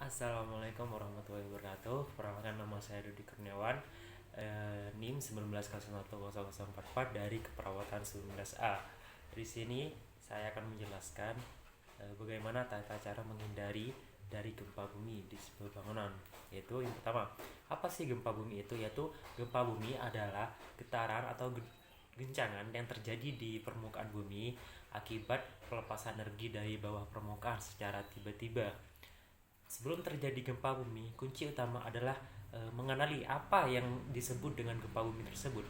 Assalamualaikum warahmatullahi wabarakatuh. Perkenalkan, nama saya Dudi Kurniawan, NIM 19010044 dari Keperawatan 19A. Di sini saya akan menjelaskan bagaimana tata cara menghindari dari gempa bumi di sebuah bangunan. Yaitu yang pertama, apa sih gempa bumi itu? Yaitu gempa bumi adalah getaran atau guncangan yang terjadi di permukaan bumi akibat pelepasan energi dari bawah permukaan secara tiba-tiba. Sebelum terjadi gempa bumi, kunci utama adalah mengenali apa yang disebut dengan gempa bumi tersebut.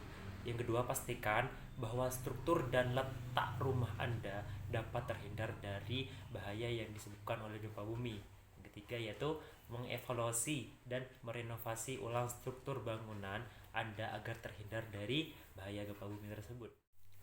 Yang kedua, pastikan bahwa struktur dan letak rumah Anda dapat terhindar dari bahaya yang disebabkan oleh gempa bumi. Yang ketiga yaitu mengevaluasi dan merenovasi ulang struktur bangunan Anda agar terhindar dari bahaya gempa bumi tersebut.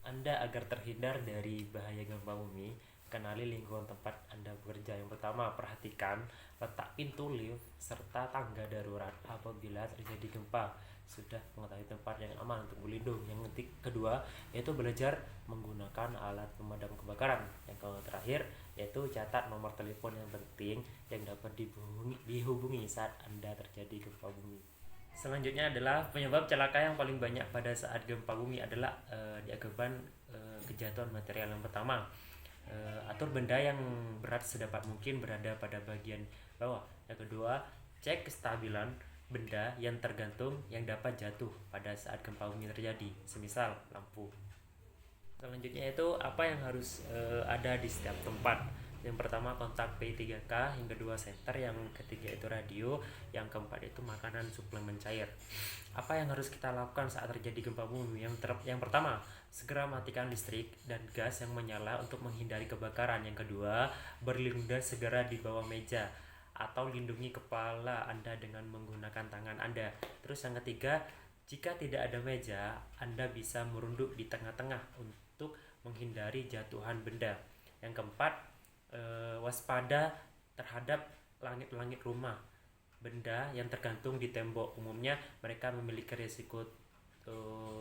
Anda agar terhindar dari bahaya gempa bumi, kenali lingkungan tempat Anda bekerja. Yang pertama, perhatikan letak pintu lift serta tangga darurat apabila terjadi gempa. Sudah mengetahui tempat yang aman untuk berlindung. Yang kedua yaitu belajar menggunakan alat pemadam kebakaran. Yang terakhir yaitu catat nomor telepon yang penting yang dapat dihubungi saat Anda terjadi gempa bumi. Selanjutnya adalah penyebab celaka yang paling banyak pada saat gempa bumi adalah diakibatkan kejatuhan material. Yang pertama, atur benda yang berat sedapat mungkin berada pada bagian bawah. Yang kedua, cek kestabilan benda yang tergantung yang dapat jatuh pada saat gempa bumi terjadi, semisal lampu. Selanjutnya itu apa yang harus ada di setiap tempat. Yang pertama, kontak P3K, yang kedua senter, yang ketiga itu radio, yang keempat itu makanan suplemen cair. Apa yang harus kita lakukan saat terjadi gempa bumi? Yang pertama, segera matikan listrik dan gas yang menyala untuk menghindari kebakaran. Yang kedua, berlindung segera di bawah meja atau lindungi kepala Anda dengan menggunakan tangan Anda. Terus yang ketiga, jika tidak ada meja, Anda bisa merunduk di tengah-tengah untuk menghindari jatuhan benda. Yang keempat, waspada terhadap langit-langit rumah. Benda yang tergantung di tembok umumnya mereka memiliki risiko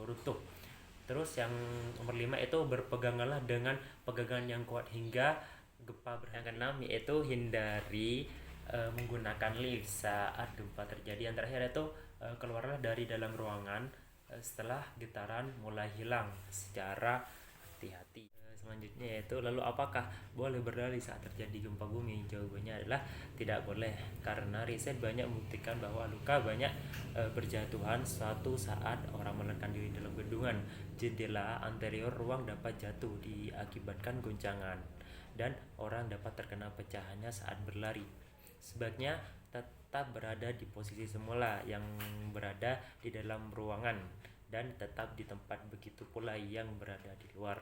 runtuh. Terus yang nomor 5 itu berpeganglah dengan pegangan yang kuat hingga gempa berhenti. Yang keenam yaitu hindari menggunakan lift saat gempa terjadi. Yang terakhir itu keluarlah dari dalam ruangan setelah getaran mulai hilang secara hati-hati. Selanjutnya yaitu lalu apakah boleh berlari saat terjadi gempa bumi? Jawabannya adalah tidak boleh, karena riset banyak membuktikan bahwa luka banyak berjatuhan suatu saat orang menekan diri dalam gedungan. Jendela anterior ruang dapat jatuh diakibatkan goncangan dan orang dapat terkena pecahannya saat berlari. Sebaiknya tetap berada di posisi semula yang berada di dalam ruangan dan tetap di tempat, begitu pula yang berada di luar.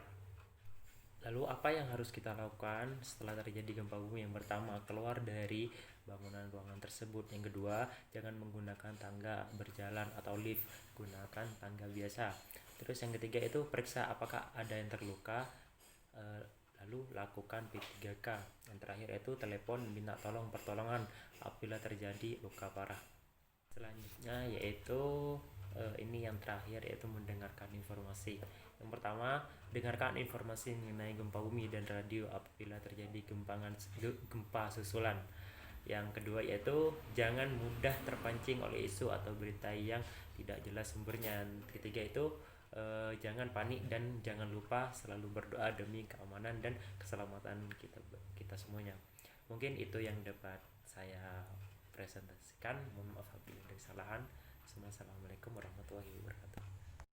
Lalu apa yang harus kita lakukan setelah terjadi gempa bumi? Yang pertama, keluar dari bangunan ruangan tersebut. Yang kedua, jangan menggunakan tangga berjalan atau lift, gunakan tangga biasa. Terus yang ketiga itu periksa apakah ada yang terluka, lalu lakukan P3K. Yang terakhir itu telepon minta tolong pertolongan apabila terjadi luka parah. Selanjutnya yaitu ini yang terakhir yaitu mendengarkan informasi. Yang pertama, dengarkan informasi mengenai gempa bumi dan radio apabila terjadi gempa susulan. Yang kedua yaitu jangan mudah terpancing oleh isu atau berita yang tidak jelas sumbernya. Ketiga itu jangan panik dan jangan lupa selalu berdoa demi keamanan dan keselamatan kita semuanya. Mungkin itu yang dapat saya presentasikan. Mohon maaf apabila ada kesalahan. Assalamualaikum warahmatullahi wabarakatuh.